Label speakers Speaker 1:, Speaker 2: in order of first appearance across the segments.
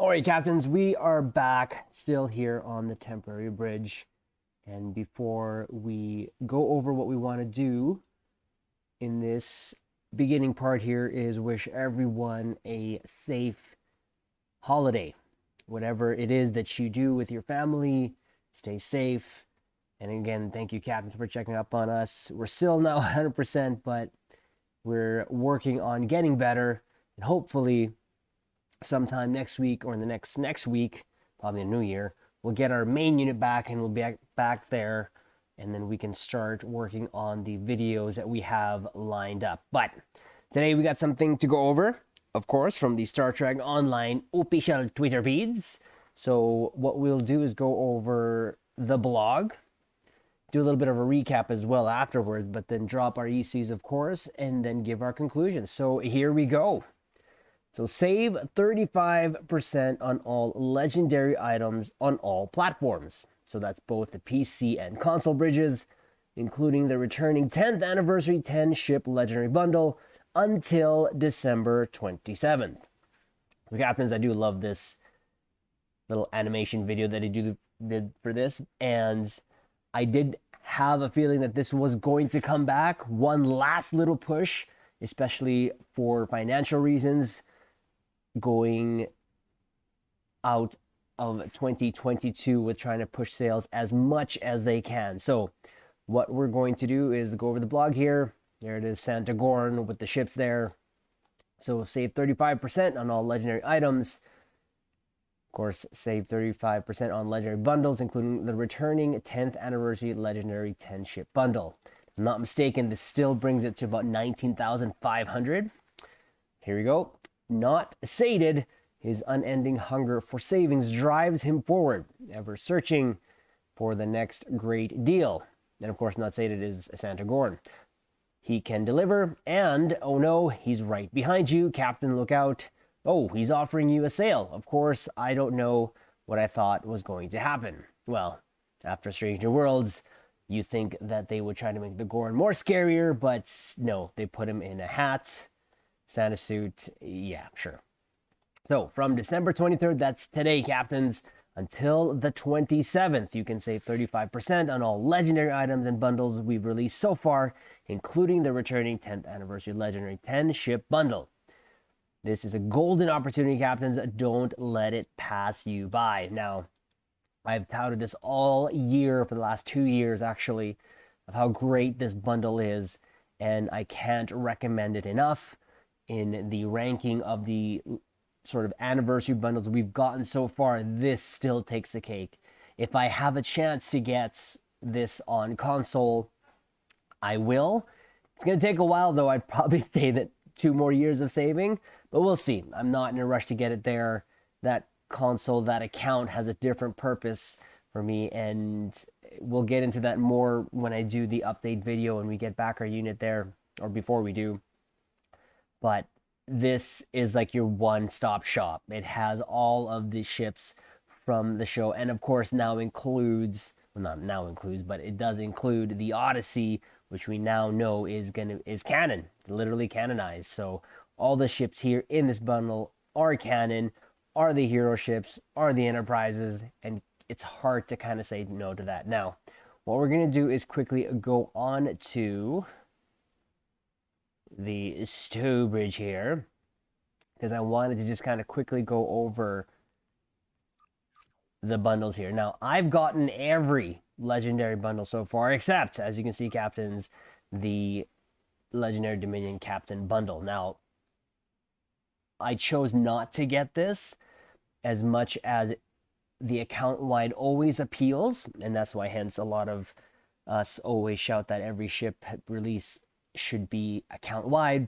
Speaker 1: All right, captains, we are back still here on the temporary bridge. And before we go over what we want to do in this beginning part here is wish everyone a safe holiday. Whatever it is that you do with your family, stay safe. And again, thank you, captains, for checking up on us. We're still not 100%, but we're working on getting better. And hopefully sometime next week or in the next week, probably the new year, we'll get our main unit back and we'll be back there, and then we can start working on the videos that we have lined up. But today we got something to go over, of course, from the Star Trek Online official Twitter feeds. So what we'll do is go over the blog, do a little bit of a recap as well afterwards, but then drop our ECs, of course, and then give our conclusions. So here we go. So save 35% on all legendary items on all platforms. So that's both the PC and console bridges, including the returning 10th anniversary 10 ship legendary bundle until December 27th. So captains, I do love this little animation video that he did for this, and I did have a feeling that this was going to come back. One last little push, especially for financial reasons, going out of 2022 with trying to push sales as much as they can. So what we're going to do is go over the blog here. There it is, Santa Gorn with the ships there. So save 35% on all legendary items. Of course, save 35% on legendary bundles, including the returning 10th anniversary legendary 10 ship bundle. If I'm not mistaken, this still brings it to about 19,500. Here we go. Not sated, his unending hunger for savings drives him forward, ever searching for the next great deal. And of course, not sated is Santa Gorn. He can deliver, and oh no, he's right behind you. Captain, look out. Oh, he's offering you a sale. Of course, I don't know what I thought was going to happen. Well, after Stranger Worlds, you think that they would try to make the Gorn more scarier, but no, they put him in a hat. Santa suit, yeah, sure. So from December 23rd, that's today, captains, until the 27th, you can save 35% on all legendary items and bundles we've released so far, including the returning 10th anniversary legendary 10 ship bundle. This is a golden opportunity, captains. Don't let it pass you by. Now, I've touted this all year for the last 2 years, actually, of how great this bundle is, and I can't recommend it enough. In the ranking of the sort of anniversary bundles we've gotten so far, this still takes the cake. If I have a chance to get this on console, I will. It's going to take a while, though. I'd probably say that 2 more years of saving, but we'll see. I'm not in a rush to get it there. That console, that account has a different purpose for me, and we'll get into that more when I do the update video and we get back our unit there, or before we do. But this is like your one-stop shop. It has all of the ships from the show, and of course now includes, well, not now includes, but it does include the Odyssey, which we now know is canon, literally canonized. So all the ships here in this bundle are canon, are the hero ships, are the Enterprises, and it's hard to kind of say no to that. Now, what we're going to do is quickly go on to the Stowe Bridge here, because I wanted to just kind of quickly go over the bundles here. Now, I've gotten every legendary bundle so far, except, as you can see, captains, the Legendary Dominion Captain bundle. Now, I chose not to get this as much as the account-wide always appeals, and that's why hence a lot of us always shout that every ship release should be account-wide.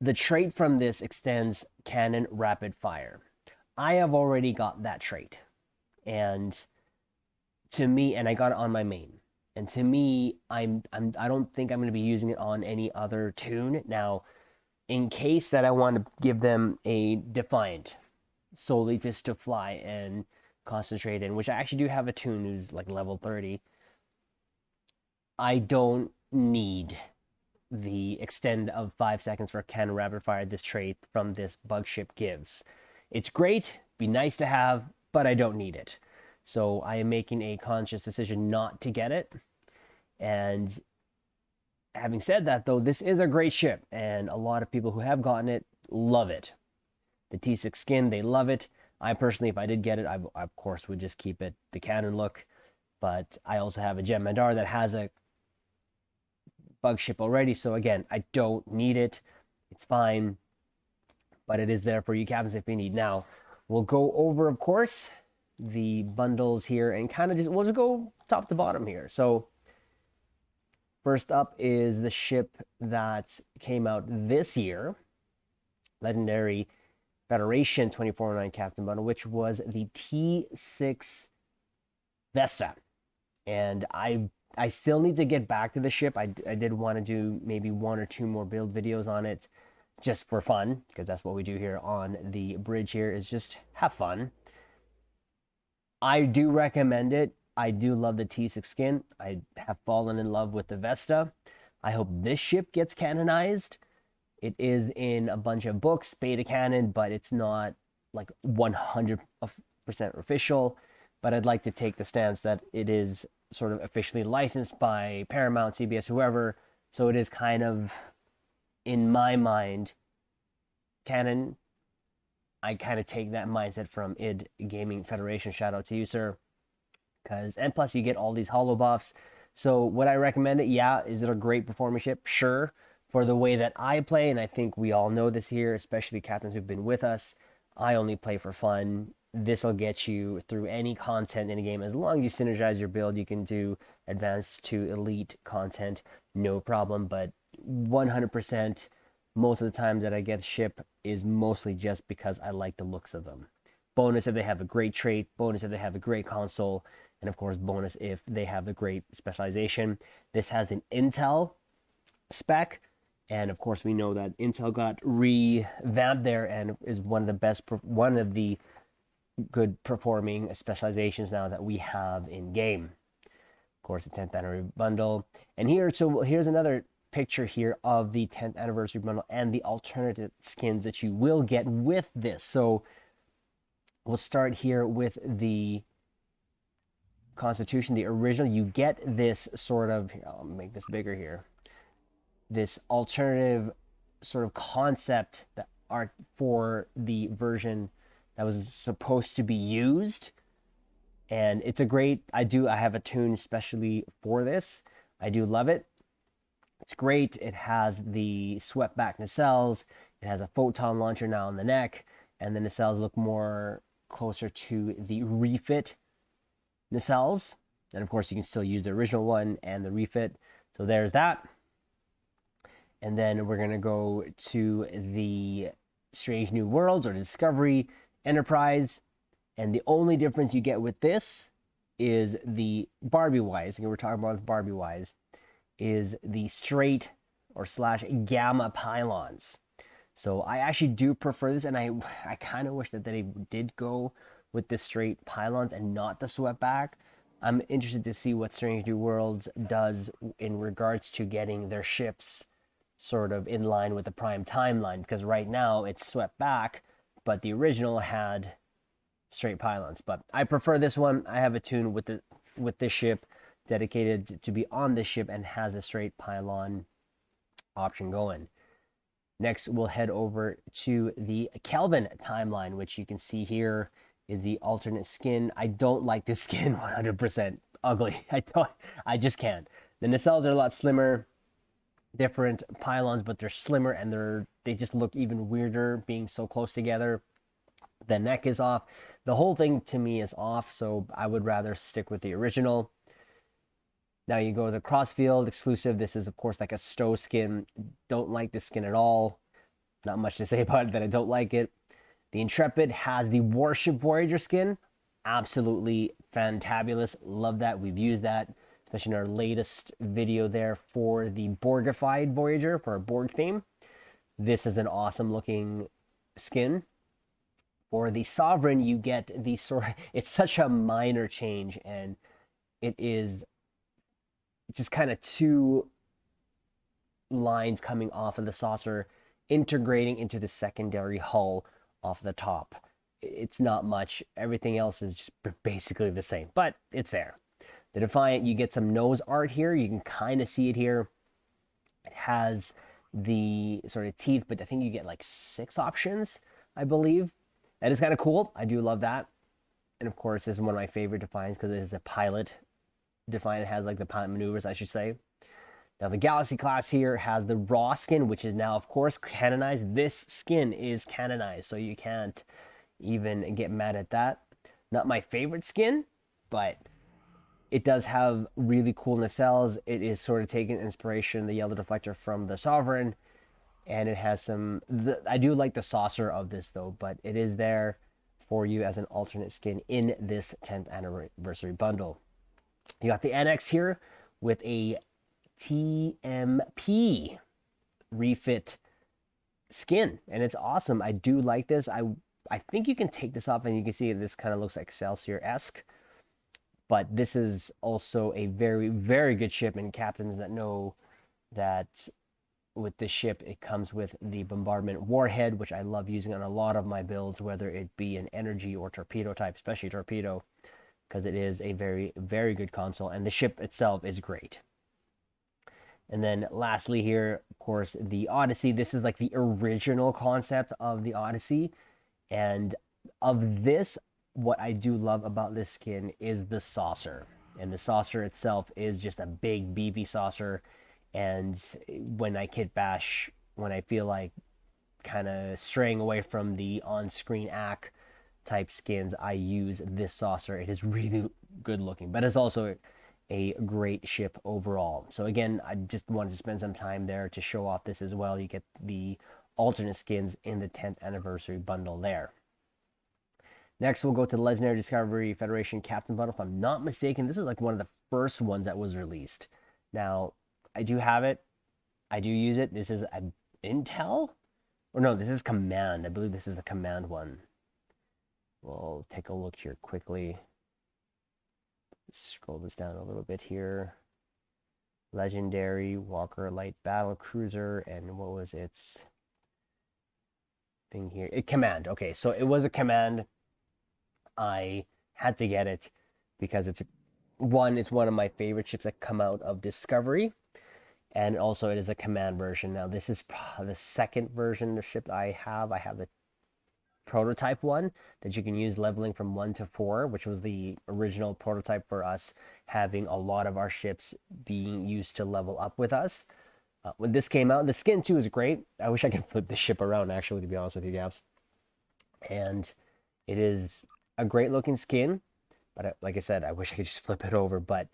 Speaker 1: The trait from this extends cannon rapid fire. I have already got that trait, and to me, and I got it on my main, and to me, I don't think I'm going to be using it on any other tune. Now, in case that I want to give them a Defiant solely just to fly and concentrate in, which I actually do have a tune who's like level 30, I don't need the extend of 5 seconds for cannon rapid fire this trait from this bug ship gives. It's great, be nice to have, but I don't need it. So I am making a conscious decision not to get it. And having said that, though, this is a great ship, and a lot of people who have gotten it love it. The T6 skin, they love it. I personally, if I did get it, I of course would just keep it the canon look. But I also have a Gem Madar that has a bug ship already. So again, I don't need it. It's fine. But it is there for you captains if you need. Now, we'll go over, of course, the bundles here and kind of we'll just go top to bottom here. So first up is the ship that came out this year, Legendary Federation 2409 Captain Bundle, which was the T6 Vesta. And I still need to get back to the ship. I did want to do maybe 1 or 2 more build videos on it just for fun, because that's what we do here on the bridge here, is just have fun. I do recommend it. I do love the T6 skin. I have fallen in love with the Vesta. I hope this ship gets canonized. It is in a bunch of books, beta canon, but it's not like 100% official. But I'd like to take the stance that it is sort of officially licensed by Paramount, CBS, whoever. So it is kind of, in my mind, canon. I kind of take that mindset from id Gaming Federation. Shout out to you, sir. And plus you get all these holo buffs. So would I recommend it? Yeah. Is it a great performing ship? Sure. For the way that I play, and I think we all know this here, especially captains who've been with us, I only play for fun. This will get you through any content in a game. As long as you synergize your build, you can do advanced to elite content, no problem. But 100%, most of the time that I get ship is mostly just because I like the looks of them. Bonus if they have a great trait, bonus if they have a great console, and of course bonus if they have a great specialization. This has an Intel spec, and of course we know that Intel got revamped there and is one of the good performing specializations now that we have in game. Of course, the 10th anniversary bundle, and here's another picture here of the 10th anniversary bundle and the alternative skins that you will get with this. So we'll start here with the Constitution, the original. You get this sort of, I'll make this bigger here, this alternative sort of concept that art for the version that was supposed to be used. And it's a great, I have a tune especially for this. I do love it. It's great. It has the swept back nacelles. It has a photon launcher now on the neck, and the nacelles look more closer to the refit nacelles. And of course, you can still use the original one and the refit. So there's that. And then we're going to go to the Strange New Worlds or Discovery Enterprise. And the only difference you get with this is the Barbie wise. Again, we're talking about Barbie wise, is the straight or slash gamma pylons. So I actually do prefer this, and I kind of wish that they did go with the straight pylons and not the swept back. I'm interested to see what Strange New Worlds does in regards to getting their ships sort of in line with the Prime timeline, because right now it's swept back, but the original had straight pylons. But I prefer this one. I have a tune with this ship dedicated to be on this ship and has a straight pylon option going. Next, we'll head over to the Kelvin timeline, which you can see here is the alternate skin. I don't like this skin. 100% ugly. I just can't. The nacelles are a lot slimmer, different pylons, but they're slimmer, and they just look even weirder being so close together. The neck is off. The whole thing to me is off, so I would rather stick with the original. Now you go to the Crossfield exclusive. This is, of course, like a Stowe skin. Don't like this skin at all. Not much to say about it that I don't like it. The Intrepid has the Warship Voyager skin. Absolutely fantabulous. Love that. We've used that, especially in our latest video there for the Borgified Voyager for our Borg theme. This is an awesome looking skin. For the Sovereign, you get the sort of, it's such a minor change, and it is just kind of 2 lines coming off of the saucer integrating into the secondary hull off the top. it's not much. Everything else is just basically the same, but it's there. The Defiant, you get some nose art here. You can kind of see it here. It has the sort of teeth, but I think you get like 6 options, I believe. That is kind of cool. I do love that. And of course, this is one of my favorite Defiants because it is a pilot Defiant. Has like the pilot maneuvers, I should say. Now the Galaxy class here has the raw skin, which is now, of course, canonized. This skin is canonized, so you can't even get mad at that. Not my favorite skin, but it does have really cool nacelles. It is sort of taking inspiration, the yellow deflector, from the Sovereign, and it has some. I do like the saucer of this though, but it is there for you as an alternate skin in this 10th anniversary bundle. You got the NX here with a TMP refit skin, and it's awesome. I do like this. I think you can take this off and you can see this kind of looks like Excelsior-esque, but this is also a very, very good ship, and captains that know that with this ship it comes with the bombardment warhead, which I love using on a lot of my builds, whether it be an energy or torpedo type, especially torpedo, because it is a very, very good console, and the ship itself is great. And then lastly here, of course, the Odyssey. This is like the original concept of the Odyssey. And of this, what I do love about this skin is the saucer. And the saucer itself is just a big beefy saucer. And when I kit bash, when I feel like kind of straying away from the on-screen ACK type skins, I use this saucer. It is really good looking, but it's also a great ship overall. So again, I just wanted to spend some time there to show off this as well. You get the alternate skins in the 10th anniversary bundle there. Next, we'll go to the Legendary Discovery Federation Captain bundle. If I'm not mistaken, this is like one of the first ones that was released. Now, I do have it. I do use it. This is an Intel? Or no, this is Command. I believe this is a Command one. We'll take a look here quickly. Scroll this down a little bit here. Legendary Walker Light Battle Cruiser, and what was its thing here? Command. Okay, so it was a Command. I had to get it because it's one of my favorite ships that come out of Discovery, and also it is a Command version. Now this is the second version of ship I have. I have the prototype one that you can use leveling from 1 to 4, which was the original prototype for us having a lot of our ships being used to level up with us. When this came out, the skin too is great. I wish I could flip the ship around, actually, to be honest with you, Gaps. And it is a great looking skin, but like I said, I wish I could just flip it over, but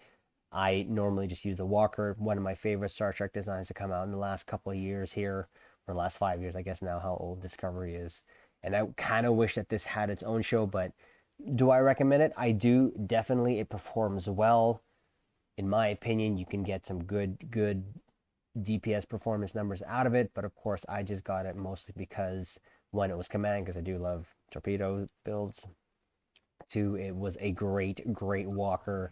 Speaker 1: I normally just use the Walker, one of my favorite Star Trek designs to come out in the last couple of years here, or last 5 years, I guess now how old Discovery is. And I kind of wish that this had its own show, but do I recommend it? I do. Definitely, it performs well. In my opinion, you can get some good DPS performance numbers out of it, but of course, I just got it mostly because, one, it was Command, because I do love torpedo builds. 2, it was a great Walker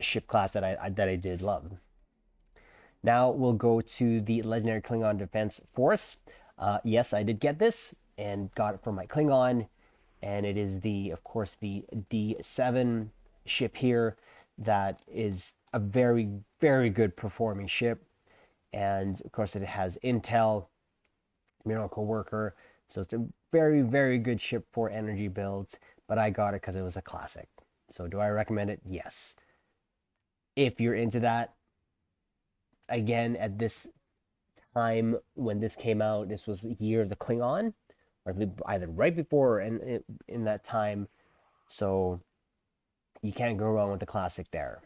Speaker 1: ship class that I did love. Now we'll go to the Legendary Klingon Defense Force. Yes, I did get this and got it from my Klingon, and it is of course, the D7 ship here that is a very, very good performing ship. And of course, it has Intel, Miracle Worker, so it's a very, very good ship for energy builds, but I got it because it was a classic. So do I recommend it? Yes. If you're into that, again, at this time when this came out, this was the year of the Klingon, or either right before or in that time, so you can't go wrong with the classic there.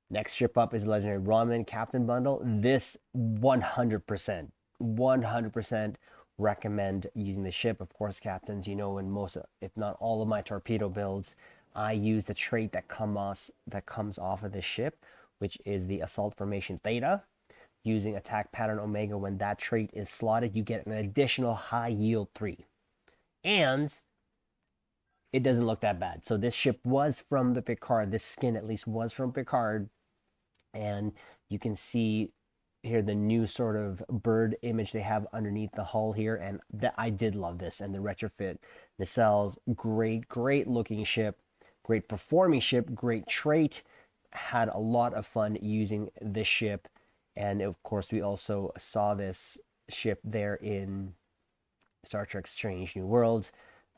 Speaker 1: Next ship up is Legendary Romulan Captain Bundle. This 100% recommend using the ship. Of course, captains, you know, in most, if not all of my torpedo builds, I use the trait that comes off of this ship, which is the Assault Formation Theta. Using Attack Pattern Omega, when that trait is slotted, you get an additional high yield 3. And it doesn't look that bad. So this ship was from the Picard. This skin at least was from Picard. And you can see here the new sort of bird image they have underneath the hull here, and I did love this. And the retrofit nacelles, great looking ship, great performing ship, great trait. Had a lot of fun using this ship. And of course we also saw this ship there in Star Trek Strange New Worlds.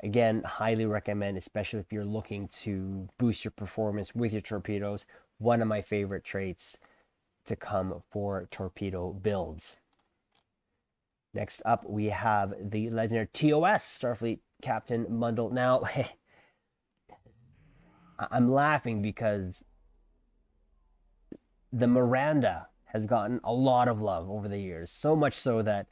Speaker 1: Again, highly recommend, especially if you're looking to boost your performance with your torpedoes. One of my favorite traits to come for torpedo builds. Next up, we have the legendary TOS Starfleet Captain bundle. Now, I'm laughing because the Miranda has gotten a lot of love over the years, so much so that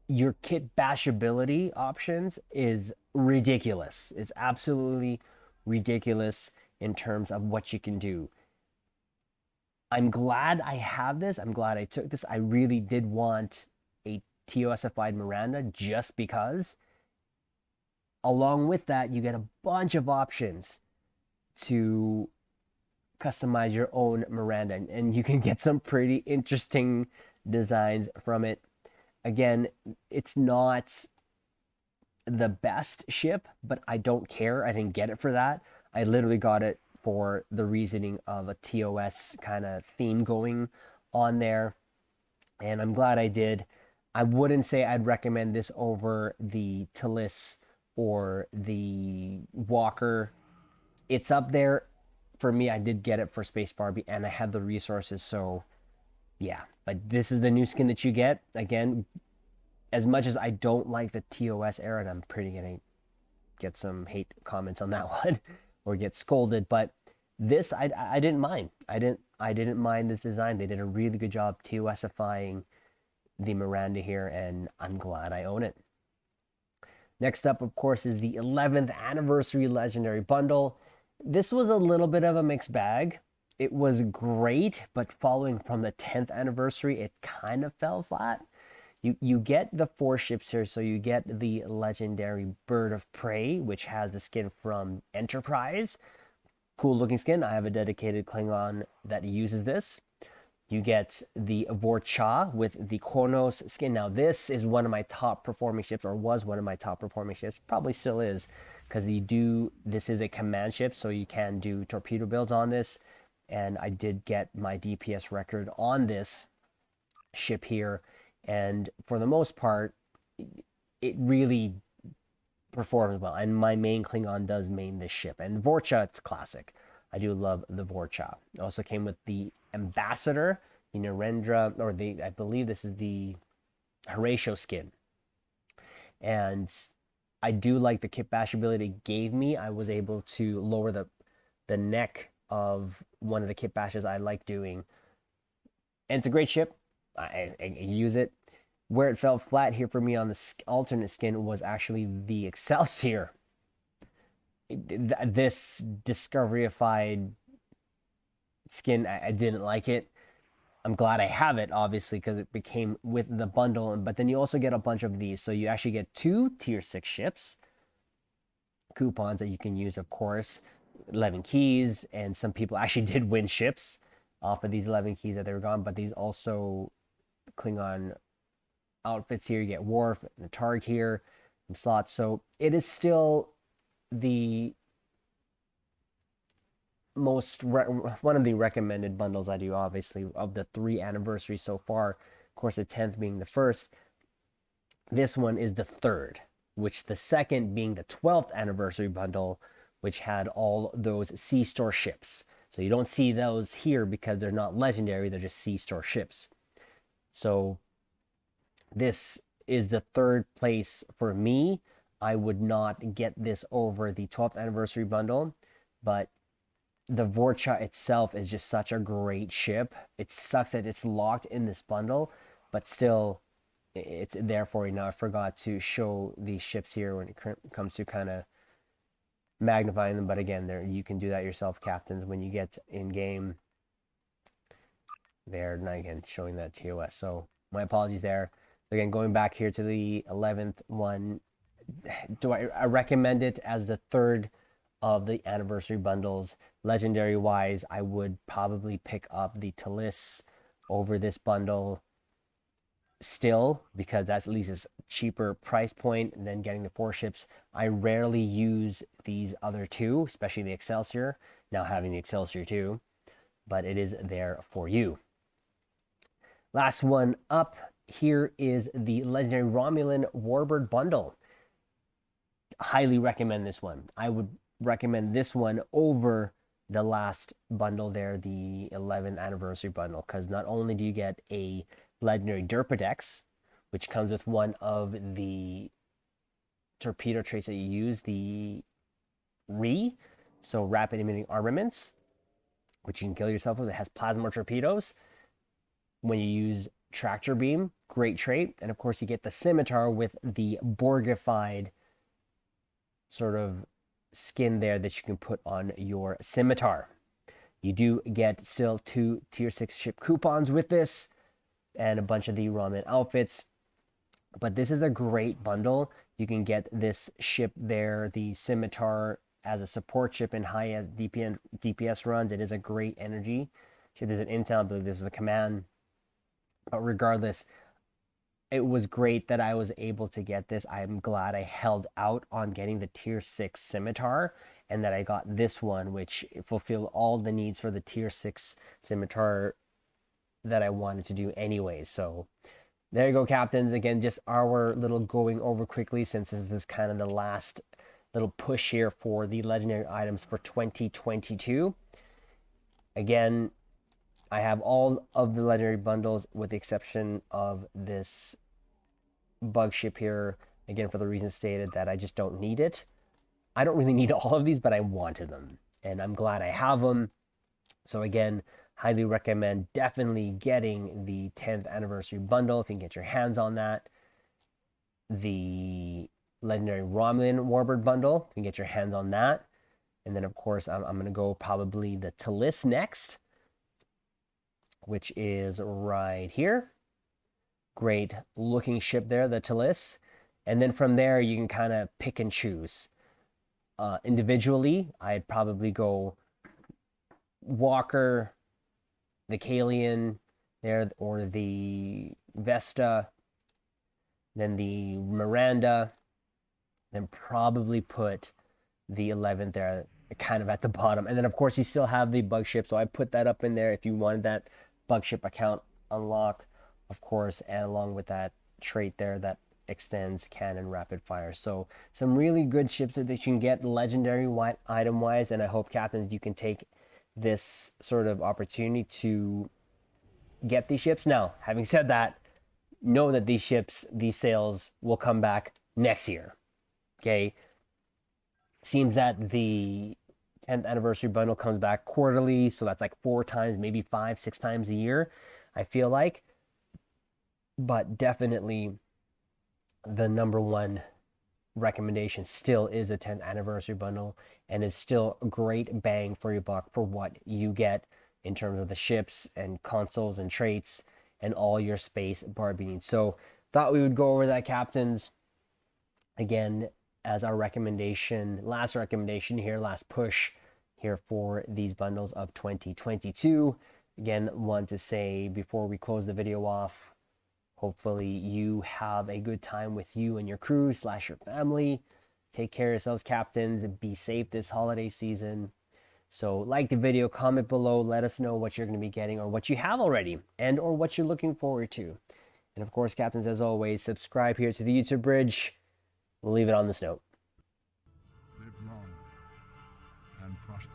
Speaker 1: your kit bashability options is ridiculous. It's absolutely ridiculous in terms of what you can do. I'm glad I have this. I'm glad I took this. I really did want a TOSified Miranda just because. Along with that, you get a bunch of options to customize your own Miranda, and you can get some pretty interesting designs from it. Again, it's not the best ship, but I don't care. I didn't get it for that. I literally got it for the reasoning of a TOS kind of theme going on there, and I'm glad I did. I wouldn't say I'd recommend this over the Talus or the Walker. It's up there for me. I did get it for Space Barbie, and I had the resources, so yeah. But this is the new skin that you get. Again, as much as I don't like the TOS era, and I'm pretty gonna get some hate comments on that one or get scolded, but this I didn't mind. I didn't mind this design. They did a really good job TOSifying the Miranda here, and I'm glad I own it. Next up, of course, is the 11th anniversary legendary bundle. This was a little bit of a mixed bag. It was great, but following from the 10th anniversary, it kind of fell flat. You get the 4 ships here, so you get the legendary Bird of Prey, which has the skin from Enterprise. Cool looking skin. I have a dedicated Klingon that uses this. You get the Vorcha with the Kronos skin. Now, this is one of my top performing ships, or was one of my top performing ships. Probably still is, because this is a command ship, so you can do torpedo builds on this. And I did get my DPS record on this ship here. And for the most part, it really performs well. And my main Klingon does main this ship. And Vorcha, it's classic. I do love the Vorcha. It also came with the Ambassador, the Narendra, or I believe this is the Horatio skin. And I do like the kit bash ability it gave me. I was able to lower the neck of one of the kit bashes I like doing. And it's a great ship. I use it. Where it fell flat here for me on the alternate skin was actually the Excelsior. This Discoveryified skin, I didn't like it. I'm glad I have it, obviously, because it became with the bundle. But then you also get a bunch of these. So you actually get 2 tier 6 ships. Coupons that you can use, of course. 11 keys. And some people actually did win ships off of these 11 keys that they were gone. But these also Klingon outfits here. You get Worf and the Targ here, some slots. So it is still the one of the recommended bundles I do, obviously, of the 3 anniversaries so far. Of course, the 10th being the first. This one is the 3rd, which the 2nd being the 12th anniversary bundle, which had all those C-Store ships. So you don't see those here because they're not legendary, they're just C-Store ships. So this is the 3rd place for me. I would not get this over the 12th anniversary bundle, but the Vorcha itself is just such a great ship. It sucks that it's locked in this bundle, but still, it's there for you. Now, I forgot to show these ships here when it comes to kind of magnifying them, but again, there you can do that yourself, captains, when you get in game. There, and again, showing that TOS. So my apologies there. Again, going back here to the 11th one, I recommend it as the 3rd of the anniversary bundles. Legendary wise, I would probably pick up the Talus over this bundle still, because that's at least a cheaper price point than getting the 4 ships. I rarely use these other 2, especially the Excelsior, now having the Excelsior too, but it is there for you. Last one up here is the legendary Romulan Warbird bundle. Highly recommend this one. I would recommend this one over the last bundle there, the 11th anniversary bundle, because not only do you get a legendary Derpadex, which comes with one of the torpedo traits that you use, the so rapid emitting armaments, which you can kill yourself with. It has plasma torpedoes. When you use tractor beam, great trait. And of course you get the scimitar with the Borgified sort of skin there that you can put on your scimitar. You do get still 2 tier 6 ship coupons with this and a bunch of the Romulan outfits, but this is a great bundle. You can get this ship there, the scimitar, as a support ship in high DPS runs. It is a great energy ship. There's an intel, I believe this is a command, but regardless, it was great that I was able to get this. I'm glad I held out on getting the tier 6 scimitar and that I got this one, which fulfilled all the needs for the tier 6 scimitar that I wanted to do anyway. So there you go, captains. Again, just our little going over quickly, since this is kind of the last little push here for the legendary items for 2022. Again, I have all of the legendary bundles with the exception of this bug ship here. Again, for the reason stated, that I just don't need it. I don't really need all of these, but I wanted them, and I'm glad I have them. So again, highly recommend definitely getting the 10th anniversary bundle if you can get your hands on that. The legendary Romulan Warbird bundle, you can get your hands on that. And then of course I'm going to go probably the TOS next, which is right here. Great looking ship there, the TOS. And then from there you can kind of pick and choose. Individually, I'd probably go Walker, the Kalian there, or the Vesta, then the Miranda, then probably put the 11th there kind of at the bottom. And then of course you still have the bug ship, so I put that up in there if you wanted that bug ship account unlock, of course, and along with that trait there that extends cannon rapid fire. So some really good ships that you can get legendary item wise, and I hope, captains, you can take this sort of opportunity to get these ships. Now, having said that, know that these ships, these sales will come back next year. Okay, seems that the 10th anniversary bundle comes back quarterly, so that's like 4 times, maybe 5, 6 times a year, I feel like. But definitely the number one recommendation still is the 10th anniversary bundle, and is still a great bang for your buck for what you get in terms of the ships and consoles and traits and all your space barbing. So thought we would go over that, captains, again as our recommendation, last recommendation here, last push here for these bundles of 2022. Again, want to say before we close the video off, hopefully you have a good time with you and your crew / your family. Take care of yourselves, captains, and be safe this holiday season. So like the video, comment below, let us know what you're going to be getting or what you have already, and or what you're looking forward to. And of course, captains, as always, subscribe here to the YouTube Bridge. We'll leave it on this note.
Speaker 2: Live long and prosper.